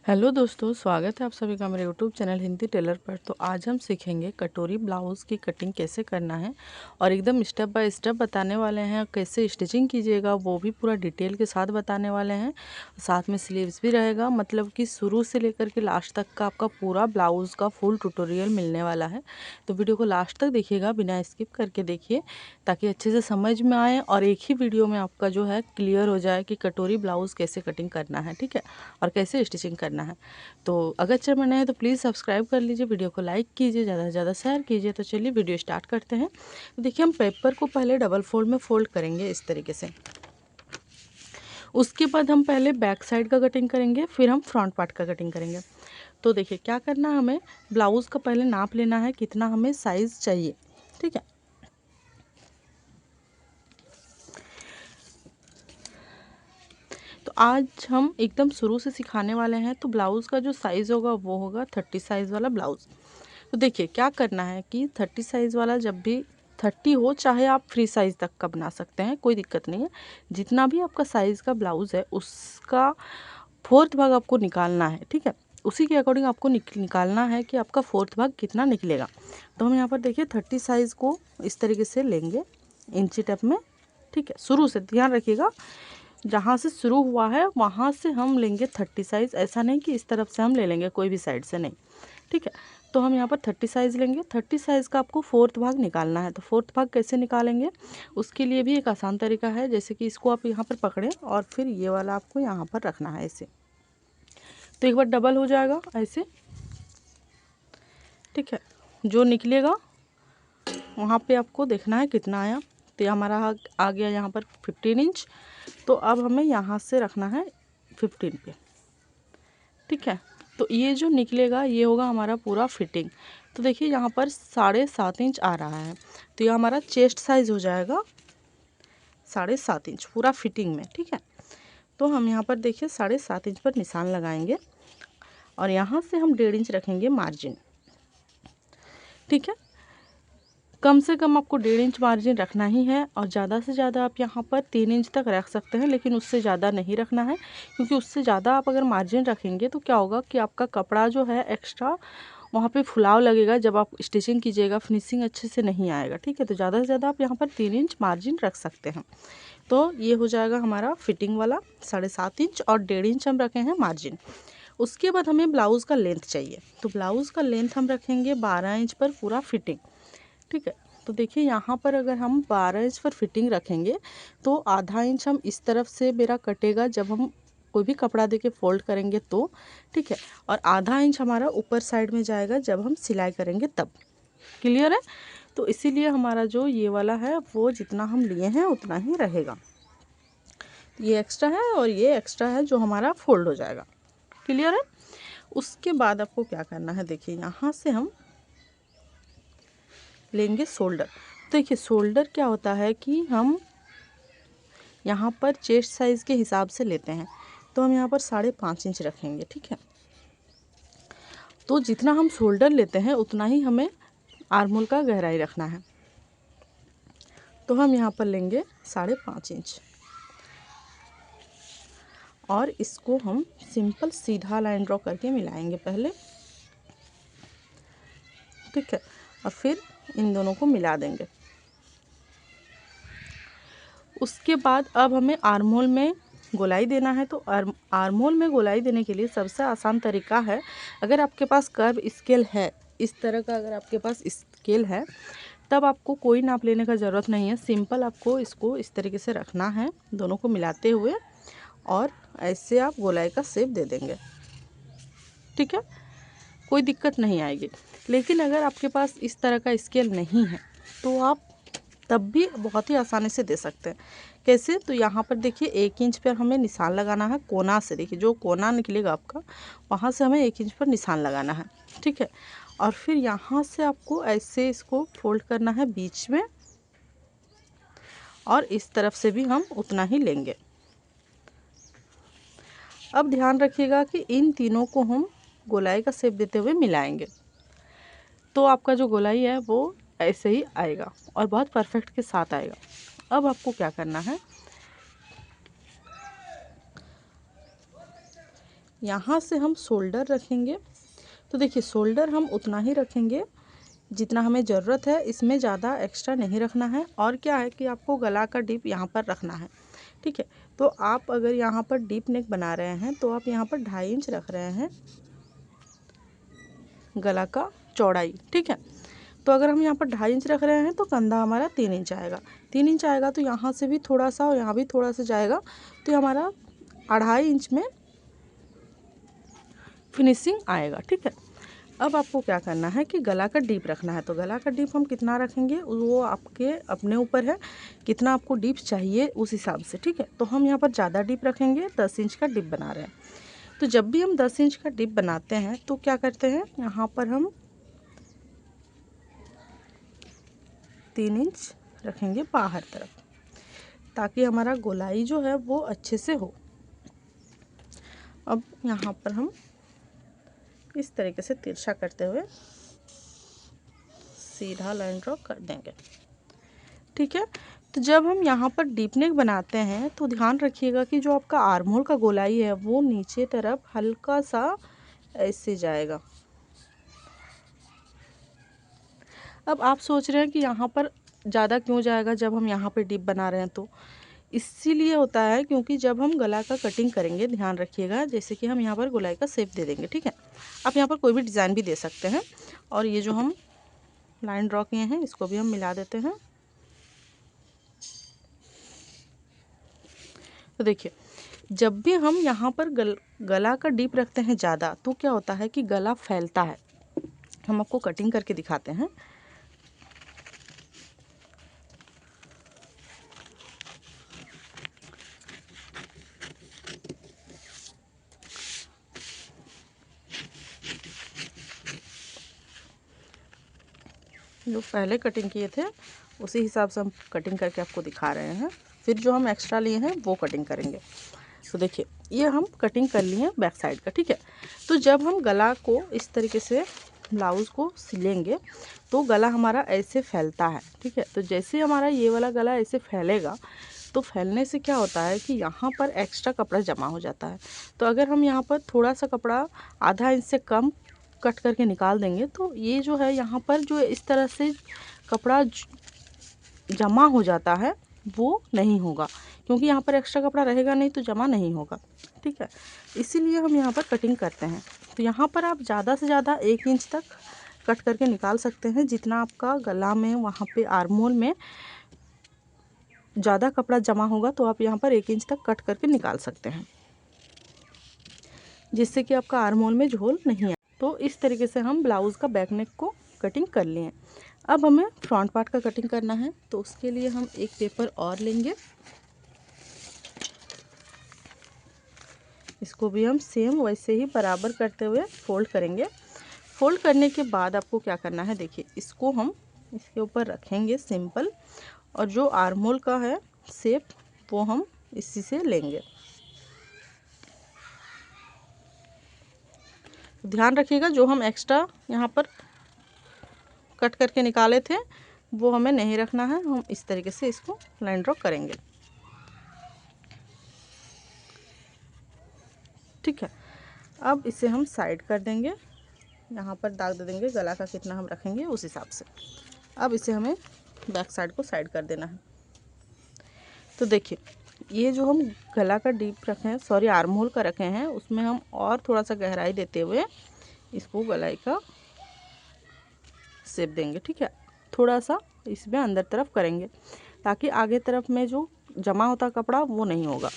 Hello दोस्तों, स्वागत है आप सभी का मेरे यूट्यूब चैनल हिंदी टेलर पर। तो आज हम सीखेंगे कटोरी ब्लाउज़ की कटिंग कैसे करना है और एकदम स्टेप बाय स्टेप बताने वाले हैं। कैसे स्टिचिंग कीजिएगा वो भी पूरा डिटेल के साथ बताने वाले हैं। साथ में स्लीव्स भी रहेगा, मतलब कि शुरू से लेकर के लास्ट तक का आपका पूरा ब्लाउज़ का फुल ट्यूटोरियल मिलने वाला है। तो वीडियो को लास्ट तक देखिएगा, बिना स्किप करके देखिए ताकि अच्छे से समझ में आए और एक ही वीडियो में आपका जो है क्लियर हो जाए कि कटोरी ब्लाउज़ कैसे कटिंग करना है, ठीक है, और कैसे स्टिचिंग करना है। तो अगर चैनल नए हैं तो प्लीज़ सब्सक्राइब कर लीजिए, वीडियो को लाइक कीजिए, ज़्यादा से ज़्यादा शेयर कीजिए। तो चलिए वीडियो स्टार्ट करते हैं। तो देखिए, हम पेपर को पहले डबल फोल्ड में फोल्ड करेंगे इस तरीके से। उसके बाद हम पहले बैक साइड का कटिंग करेंगे, फिर हम फ्रंट पार्ट का कटिंग करेंगे। तो देखिए क्या करना है, हमें ब्लाउज़ का पहले नाप लेना है कितना हमें साइज़ चाहिए, ठीक है। तो आज हम एकदम शुरू से सिखाने वाले हैं। तो ब्लाउज़ का जो साइज़ होगा वो होगा 30 साइज़ वाला ब्लाउज़। तो देखिए क्या करना है कि 30 साइज़ वाला, जब भी 30 हो, चाहे आप फ्री साइज़ तक का बना सकते हैं, कोई दिक्कत नहीं है। जितना भी आपका साइज़ का ब्लाउज़ है उसका फोर्थ भाग आपको निकालना है, ठीक है। उसी के अकॉर्डिंग आपको निकालना है कि आपका फोर्थ भाग कितना निकलेगा। तो हम यहाँ पर देखिए 30 साइज़ को इस तरीके से लेंगे इंची टेप में, ठीक है। शुरू से ध्यान रखिएगा, जहाँ से शुरू हुआ है वहाँ से हम लेंगे 30 साइज़। ऐसा नहीं कि इस तरफ से हम ले लेंगे, कोई भी साइड से नहीं, ठीक है। तो हम यहाँ पर 30 साइज़ लेंगे। 30 साइज़ का आपको फोर्थ भाग निकालना है। तो फोर्थ भाग कैसे निकालेंगे, उसके लिए भी एक आसान तरीका है। जैसे कि इसको आप यहाँ पर पकड़ें और फिर ये वाला आपको यहाँ पर रखना है ऐसे। तो एक बार डबल हो जाएगा ऐसे, ठीक है। जो निकलेगा वहाँ पे आपको देखना है कितना आया। तो हमारा आ गया यहाँ पर 15 इंच। तो अब हमें यहाँ से रखना है 15 पे, ठीक है। तो ये जो निकलेगा ये होगा हमारा पूरा फिटिंग। तो देखिए यहाँ पर 7.5 इंच आ रहा है। तो ये हमारा चेस्ट साइज़ हो जाएगा 7.5 इंच पूरा फिटिंग में, ठीक है। तो हम यहाँ पर देखिए 7.5 इंच पर निशान लगाएंगे और यहाँ से हम 1.5 इंच रखेंगे मार्जिन, ठीक है। कम से कम आपको 1.5 इंच मार्जिन रखना ही है और ज़्यादा से ज़्यादा आप यहाँ पर 3 इंच तक रख सकते हैं, लेकिन उससे ज़्यादा नहीं रखना है। क्योंकि उससे ज़्यादा आप अगर मार्जिन रखेंगे तो क्या होगा कि आपका कपड़ा जो है एक्स्ट्रा वहाँ पे फुलाव लगेगा, जब आप स्टिचिंग कीजिएगा फिनिशिंग अच्छे से नहीं आएगा, ठीक है। तो ज़्यादा से ज़्यादा आप यहाँ पर 3 इंच मार्जिन रख सकते हैं। तो ये हो जाएगा हमारा फिटिंग वाला 7.5 इंच और 1.5 इंच हम रखे हैं मार्जिन। उसके बाद हमें ब्लाउज़ का लेंथ चाहिए। तो ब्लाउज़ का लेंथ हम रखेंगे 12 इंच पर पूरा फिटिंग, ठीक है। तो देखिए यहाँ पर अगर हम 12 इंच पर फिटिंग रखेंगे तो आधा इंच हम इस तरफ से मेरा कटेगा जब हम कोई भी कपड़ा देके फोल्ड करेंगे तो, ठीक है। और आधा इंच हमारा ऊपर साइड में जाएगा जब हम सिलाई करेंगे तब। क्लियर है। तो इसीलिए हमारा जो ये वाला है वो जितना हम लिए हैं उतना ही रहेगा। ये एक्स्ट्रा है और ये एक्स्ट्रा है जो हमारा फोल्ड हो जाएगा। क्लियर है। उसके बाद आपको क्या करना है, देखिए यहाँ से हम लेंगे शोल्डर। देखिए शोल्डर क्या होता है कि हम यहाँ पर चेस्ट साइज़ के हिसाब से लेते हैं। तो हम यहाँ पर 5.5 इंच रखेंगे, ठीक है। तो जितना हम शोल्डर लेते हैं उतना ही हमें आर्महोल का गहराई रखना है। तो हम यहाँ पर लेंगे 5.5 इंच और इसको हम सिंपल सीधा लाइन ड्रॉ करके मिलाएंगे पहले, ठीक है। और फिर इन दोनों को मिला देंगे। उसके बाद अब हमें आर्महोल में गोलाई देना है। तो आर्महोल में गोलाई देने के लिए सबसे आसान तरीका है, अगर आपके पास कर्व स्केल है, इस तरह का अगर आपके पास स्केल है, तब आपको कोई नाप लेने का ज़रूरत नहीं है। सिंपल आपको इसको इस तरीके से रखना है, दोनों को मिलाते हुए, और ऐसे आप गोलाई का शेप दे देंगे, ठीक है। कोई दिक्कत नहीं आएगी। लेकिन अगर आपके पास इस तरह का स्केल नहीं है तो आप तब भी बहुत ही आसानी से दे सकते हैं। कैसे, तो यहाँ पर देखिए 1 इंच पर हमें निशान लगाना है कोना से। देखिए जो कोना निकलेगा आपका वहाँ से हमें 1 इंच पर निशान लगाना है, ठीक है। और फिर यहाँ से आपको ऐसे इसको फोल्ड करना है बीच में, और इस तरफ से भी हम उतना ही लेंगे। अब ध्यान रखिएगा कि इन तीनों को हम गोलाई का शेप देते हुए मिलाएंगे। तो आपका जो गोलाई है वो ऐसे ही आएगा और बहुत परफेक्ट के साथ आएगा। अब आपको क्या करना है, यहाँ से हम शोल्डर रखेंगे। तो देखिए शोल्डर हम उतना ही रखेंगे जितना हमें ज़रूरत है, इसमें ज़्यादा एक्स्ट्रा नहीं रखना है। और क्या है कि आपको गला का डीप यहाँ पर रखना है, ठीक है। तो आप अगर यहाँ पर डीप नेक बना रहे हैं तो आप यहाँ पर 2.5 इंच रख रहे हैं गला का चौड़ाई, ठीक है। तो अगर हम यहाँ पर 2.5 इंच रख रहे हैं तो कंधा हमारा 3 इंच आएगा। 3 इंच आएगा तो यहाँ से भी थोड़ा सा और यहाँ भी थोड़ा सा जाएगा, तो हमारा 2.5 इंच में फिनिशिंग आएगा, ठीक है। अब आपको क्या करना है कि गला का डीप रखना है। तो गला का डीप हम कितना रखेंगे वो आपके अपने ऊपर है, कितना आपको डीप चाहिए उस हिसाब से, ठीक है। तो हम यहाँ पर ज़्यादा डीप रखेंगे, 10 इंच का डीप बना रहे हैं। तो जब भी हम 10 इंच का डीप बनाते हैं तो क्या करते हैं, यहाँ पर हम 3 इंच रखेंगे बाहर तरफ, ताकि हमारा गोलाई जो है वो अच्छे से हो। अब यहाँ पर हम इस तरीके से तिरछा करते हुए सीधा लाइन ड्रॉ कर देंगे, ठीक है। तो जब हम यहाँ पर डीप नेक बनाते हैं तो ध्यान रखिएगा कि जो आपका आर्म होल का गोलाई है वो नीचे तरफ हल्का सा ऐसे जाएगा। अब आप सोच रहे हैं कि यहाँ पर ज़्यादा क्यों जाएगा जब हम यहाँ पर डीप बना रहे हैं, तो इसीलिए होता है क्योंकि जब हम गला का कटिंग करेंगे, ध्यान रखिएगा, जैसे कि हम यहाँ पर गोलाई का शेप दे देंगे, ठीक है। आप यहाँ पर कोई भी डिज़ाइन भी दे सकते हैं। और ये जो हम लाइन ड्रॉ किए हैं इसको भी हम मिला देते हैं। तो देखिए जब भी हम यहाँ पर गला का डीप रखते हैं ज़्यादा तो क्या होता है कि गला फैलता है। हम आपको कटिंग करके दिखाते हैं। जो पहले कटिंग किए थे उसी हिसाब से हम कटिंग करके आपको दिखा रहे हैं। फिर जो हम एक्स्ट्रा लिए हैं वो कटिंग करेंगे। तो देखिए ये हम कटिंग कर लिए हैं बैक साइड का, ठीक है। तो जब हम गला को इस तरीके से ब्लाउज़ को सिलेंगे तो गला हमारा ऐसे फैलता है, ठीक है। तो जैसे हमारा ये वाला गला ऐसे फैलेगा तो फैलने से क्या होता है कि यहाँ पर एक्स्ट्रा कपड़ा जमा हो जाता है। तो अगर हम यहाँ पर थोड़ा सा कपड़ा आधा इंच से कम कट करके निकाल देंगे तो ये जो है यहाँ पर जो इस तरह से कपड़ा जमा हो जाता है वो नहीं होगा, क्योंकि यहाँ पर एक्स्ट्रा कपड़ा रहेगा नहीं तो जमा नहीं होगा, ठीक है। इसीलिए हम यहाँ पर कटिंग करते हैं। तो यहाँ पर आप ज़्यादा से ज़्यादा 1 इंच तक कट करके निकाल सकते हैं। जितना आपका गला में वहाँ पे आर्म होल में ज़्यादा कपड़ा जमा होगा तो आप यहाँ पर 1 इंच तक कट करके निकाल सकते हैं, जिससे कि आपका आर्म होल में झोल नहीं आए। तो इस तरीके से हम ब्लाउज़ का बैक नेक को कटिंग कर लिए। अब हमें फ्रंट पार्ट का कटिंग करना है। तो उसके लिए हम एक पेपर और लेंगे, इसको भी हम सेम वैसे ही बराबर करते हुए फोल्ड करेंगे। फोल्ड करने के बाद आपको क्या करना है, देखिए इसको हम इसके ऊपर रखेंगे सिंपल, और जो आर्म होल का है शेप वो हम इसी से लेंगे। ध्यान रखिएगा जो हम एक्स्ट्रा यहाँ पर कट करके निकाले थे वो हमें नहीं रखना है। हम इस तरीके से इसको लाइन ड्रॉ करेंगे, ठीक है। अब इसे हम साइड कर देंगे, यहाँ पर दाग दे देंगे, गला का कितना हम रखेंगे उस हिसाब से। अब इसे हमें बैक साइड को साइड कर देना है। तो देखिए ये जो हम गला का डीप रखे हैं, सॉरी आर्म होल का रखे हैं, उसमें हम और थोड़ा सा गहराई देते हुए इसको गलाई का शेप देंगे, ठीक है। थोड़ा सा इसमें अंदर तरफ करेंगे ताकि आगे तरफ में जो जमा होता कपड़ा वो नहीं होगा।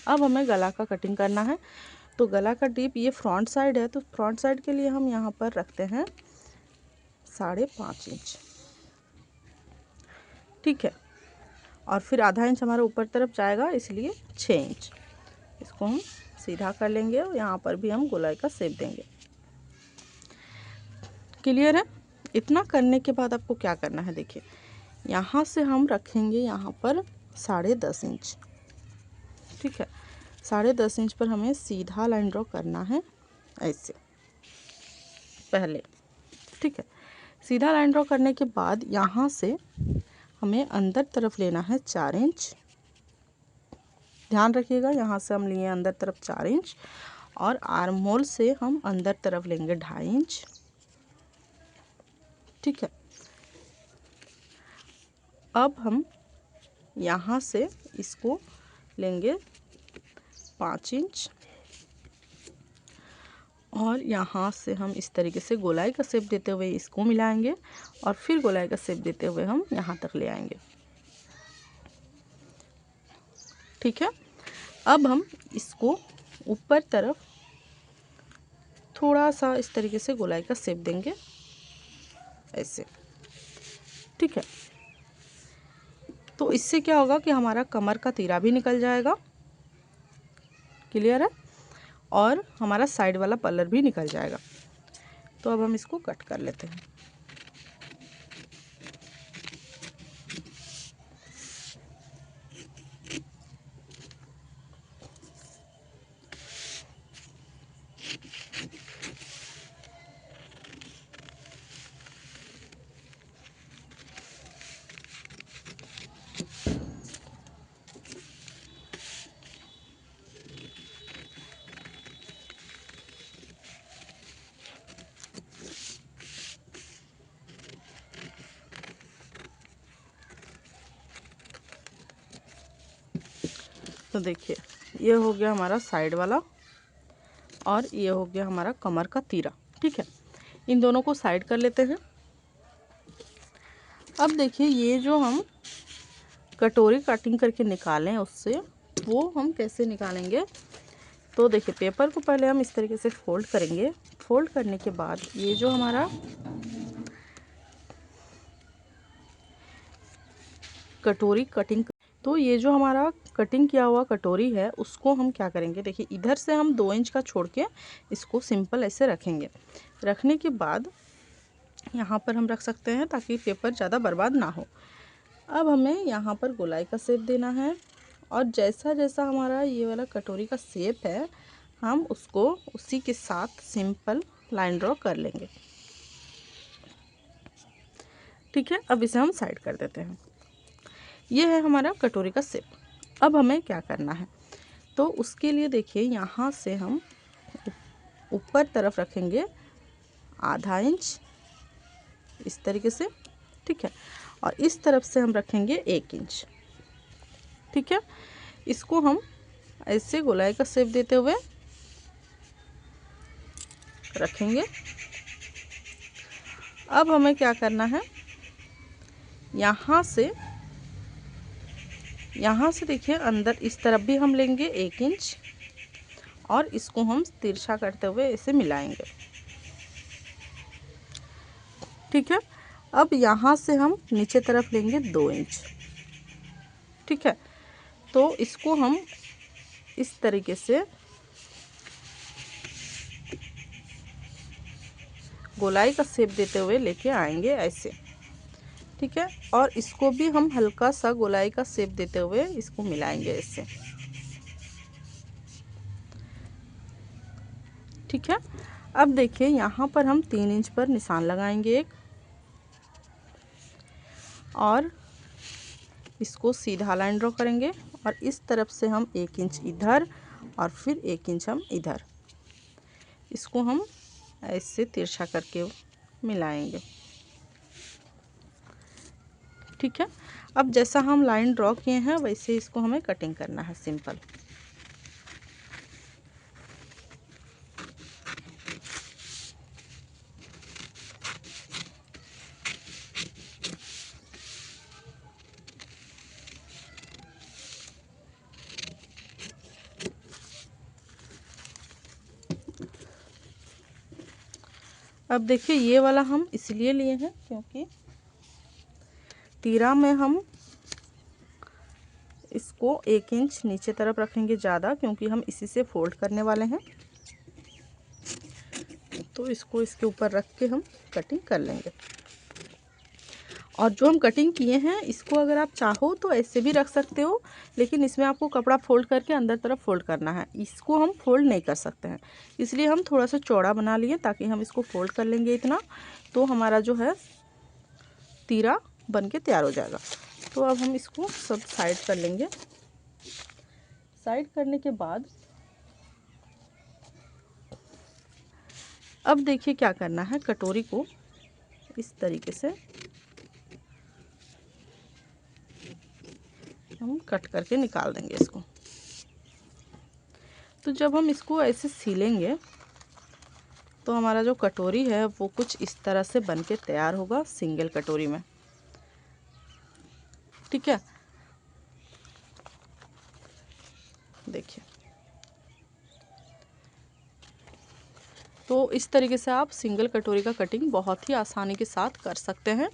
अब हमें गला का कटिंग करना है। तो गला का डीप ये फ्रंट साइड है, तो फ्रंट साइड के लिए हम यहाँ पर रखते हैं 5.5 इंच, ठीक है। और फिर आधा इंच हमारा ऊपर तरफ जाएगा, इसलिए 6 इंच। इसको हम सीधा कर लेंगे और यहाँ पर भी हम गोलाई का शेप देंगे। क्लियर है? इतना करने के बाद आपको क्या करना है, देखिए यहाँ से हम रखेंगे यहाँ पर 10.5 इंच, ठीक है। 10.5 इंच पर हमें सीधा लाइन ड्रॉ करना है ऐसे पहले, ठीक है। सीधा लाइन ड्रॉ करने के बाद यहाँ से हमें अंदर तरफ लेना है 4 इंच। ध्यान रखिएगा यहाँ से हम लिए अंदर तरफ 4 इंच और आर्म होल से हम अंदर तरफ लेंगे 2.5 इंच। ठीक है, अब हम यहाँ से इसको लेंगे 5 इंच और यहाँ से हम इस तरीके से गोलाई का शेप देते हुए इसको मिलाएंगे और फिर गोलाई का शेप देते हुए हम यहाँ तक ले आएंगे। ठीक है, अब हम इसको ऊपर तरफ थोड़ा सा इस तरीके से गोलाई का शेप देंगे ऐसे। ठीक है, तो इससे क्या होगा कि हमारा कमर का तीरा भी निकल जाएगा, क्लियर है, और हमारा साइड वाला पल्लर भी निकल जाएगा। तो अब हम इसको कट कर लेते हैं। तो देखिए ये हो गया हमारा साइड वाला और ये हो गया हमारा कमर का तीरा। ठीक है, इन दोनों को साइड कर लेते हैं। अब देखिए ये जो हम कटोरी कटिंग करके निकालें उससे, वो हम कैसे निकालेंगे। तो देखिए पेपर को पहले हम इस तरीके से फोल्ड करेंगे। फोल्ड करने के बाद ये जो हमारा कटोरी कटिंग, तो ये जो हमारा कटिंग किया हुआ कटोरी है उसको हम क्या करेंगे, देखिए इधर से हम 2 इंच का छोड़ के इसको सिंपल ऐसे रखेंगे। रखने के बाद यहाँ पर हम रख सकते हैं ताकि पेपर ज़्यादा बर्बाद ना हो। अब हमें यहाँ पर गोलाई का शेप देना है और जैसा जैसा हमारा ये वाला कटोरी का शेप है हम उसको उसी के साथ सिंपल लाइन ड्रॉ कर लेंगे। ठीक है, अब इसे हम साइड कर देते हैं। ये है हमारा कटोरी का शेप। अब हमें क्या करना है, तो उसके लिए देखिए यहाँ से हम ऊपर तरफ रखेंगे आधा इंच इस तरीके से। ठीक है, और इस तरफ से हम रखेंगे 1 इंच। ठीक है, इसको हम ऐसे गोलाई का शेप देते हुए रखेंगे। अब हमें क्या करना है, यहाँ से देखिए अंदर इस तरफ भी हम लेंगे 1 इंच और इसको हम तिरछा करते हुए इसे मिलाएंगे। ठीक है, अब यहाँ से हम नीचे तरफ लेंगे 2 इंच। ठीक है, तो इसको हम इस तरीके से गोलाई का शेप देते हुए लेके आएंगे ऐसे। ठीक है, और इसको भी हम हल्का सा गोलाई का शेप देते हुए इसको मिलाएंगे ऐसे। ठीक है, अब देखिए यहाँ पर हम 3 इंच पर निशान लगाएंगे एक, और इसको सीधा लाइन ड्रॉ करेंगे और इस तरफ से हम 1 इंच इधर और फिर 1 इंच हम इधर, इसको हम ऐसे तिरछा करके मिलाएंगे। ठीक है, अब जैसा हम लाइन ड्रॉ किए हैं वैसे इसको हमें कटिंग करना है सिंपल। अब देखिए ये वाला हम इसलिए लिए हैं क्योंकि तीरा में हम इसको 1 इंच नीचे तरफ रखेंगे ज़्यादा, क्योंकि हम इसी से फोल्ड करने वाले हैं। तो इसको इसके ऊपर रख के हम कटिंग कर लेंगे। और जो हम कटिंग किए हैं इसको अगर आप चाहो तो ऐसे भी रख सकते हो, लेकिन इसमें आपको कपड़ा फोल्ड करके अंदर तरफ फोल्ड करना है। इसको हम फोल्ड नहीं कर सकते हैं, इसलिए हम थोड़ा सा चौड़ा बना लिए ताकि हम इसको फोल्ड कर लेंगे इतना, तो हमारा जो है तीरा बन के तैयार हो जाएगा। तो अब हम इसको सब साइड कर लेंगे। साइड करने के बाद अब देखिए क्या करना है, कटोरी को इस तरीके से हम कट करके निकाल देंगे इसको। तो जब हम इसको ऐसे सीलेंगे तो हमारा जो कटोरी है वो कुछ इस तरह से बन के तैयार होगा सिंगल कटोरी में। ठीक है, देखिए। तो इस तरीके से आप सिंगल कटोरी का कटिंग बहुत ही आसानी के साथ कर सकते हैं,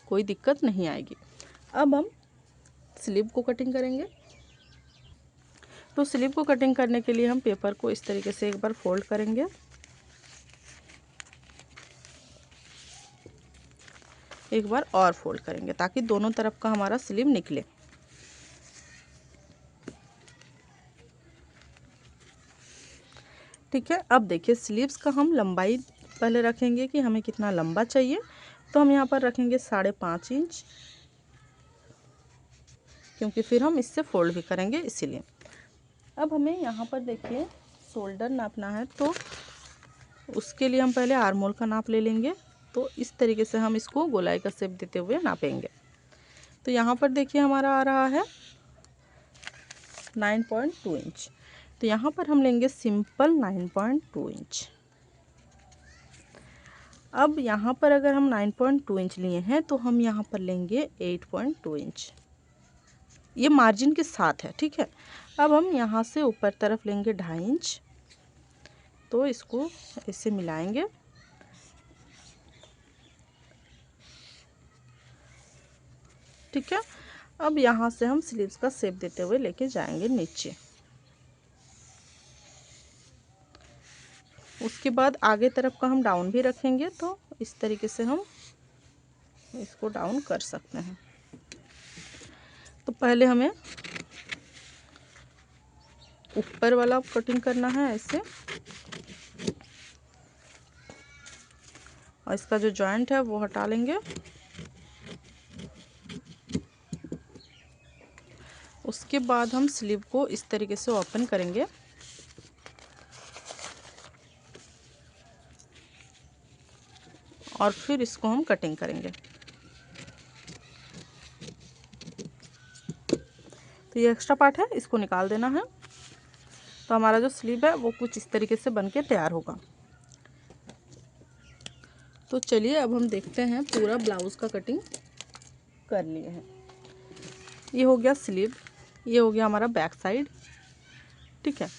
कोई दिक्कत नहीं आएगी। अब हम स्लीव को कटिंग करेंगे। तो स्लीव को कटिंग करने के लिए हम पेपर को इस तरीके से एक बार फोल्ड करेंगे, एक बार और फोल्ड करेंगे ताकि दोनों तरफ का हमारा स्लीव निकले। ठीक है, अब देखिए स्लीव्स का हम लंबाई पहले रखेंगे कि हमें कितना लंबा चाहिए। तो हम यहाँ पर रखेंगे 5.5 इंच, क्योंकि फिर हम इससे फोल्ड भी करेंगे इसीलिए। अब हमें यहाँ पर देखिए शोल्डर नापना है, तो उसके लिए हम पहले आर्म होल का नाप ले लेंगे। तो इस तरीके से हम इसको गोलाई का शेप देते हुए नापेंगे। तो यहाँ पर देखिए हमारा आ रहा है 9.2 इंच। तो यहाँ पर हम लेंगे सिंपल 9.2 इंच। अब यहाँ पर अगर हम 9.2 इंच लिए हैं तो हम यहाँ पर लेंगे 8.2 इंच, ये मार्जिन के साथ है। ठीक है, अब हम यहाँ से ऊपर तरफ लेंगे 2.5 इंच। तो इसको ऐसे मिलाएंगे। ठीक है, अब यहाँ से हम स्लीव्स का शेप देते हुए लेके जाएंगे नीचे। उसके बाद आगे तरफ का हम डाउन भी रखेंगे, तो इस तरीके से हम इसको डाउन कर सकते हैं। तो पहले हमें ऊपर वाला कटिंग करना है ऐसे, और इसका जो जॉइंट है वो हटा लेंगे। उसके बाद हम स्लीव को इस तरीके से ओपन करेंगे और फिर इसको हम कटिंग करेंगे। तो ये एक्स्ट्रा पार्ट है, इसको निकाल देना है। तो हमारा जो स्लीव है वो कुछ इस तरीके से बन के तैयार होगा। तो चलिए अब हम देखते हैं पूरा ब्लाउज़ का कटिंग कर लिए हैं। ये हो गया स्लीव, ये हो गया हमारा बैक साइड। ठीक है,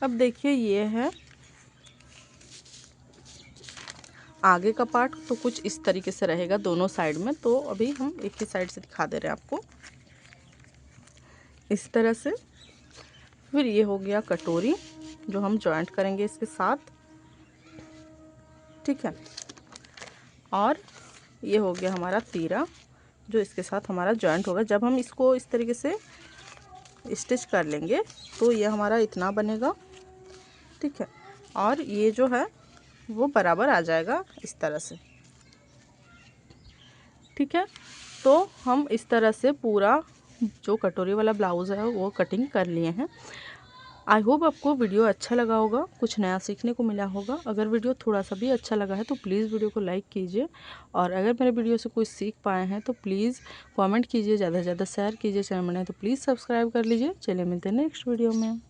अब देखिए ये है आगे का पार्ट। तो कुछ इस तरीके से रहेगा दोनों साइड में। तो अभी हम एक ही साइड से दिखा दे रहे हैं आपको इस तरह से। फिर ये हो गया कटोरी जो हम जॉइंट करेंगे इसके साथ। ठीक है, और ये हो गया हमारा तीरा जो इसके साथ हमारा जॉइंट होगा। जब हम इसको इस तरीके से स्टिच कर लेंगे तो ये हमारा इतना बनेगा। ठीक है, और ये जो है वो बराबर आ जाएगा इस तरह से। ठीक है, तो हम इस तरह से पूरा जो कटोरी वाला ब्लाउज़ है वो कटिंग कर लिए हैं। आई होप आपको वीडियो अच्छा लगा होगा, कुछ नया सीखने को मिला होगा। अगर वीडियो थोड़ा सा भी अच्छा लगा है तो प्लीज़ वीडियो को लाइक कीजिए, और अगर मेरे वीडियो से कुछ सीख पाए हैं तो प्लीज़ कमेंट कीजिए, ज़्यादा से ज़्यादा शेयर कीजिए। चैनल में नहीं तो प्लीज़ सब्सक्राइब कर लीजिए। चलिए मिलते हैं नेक्स्ट वीडियो में।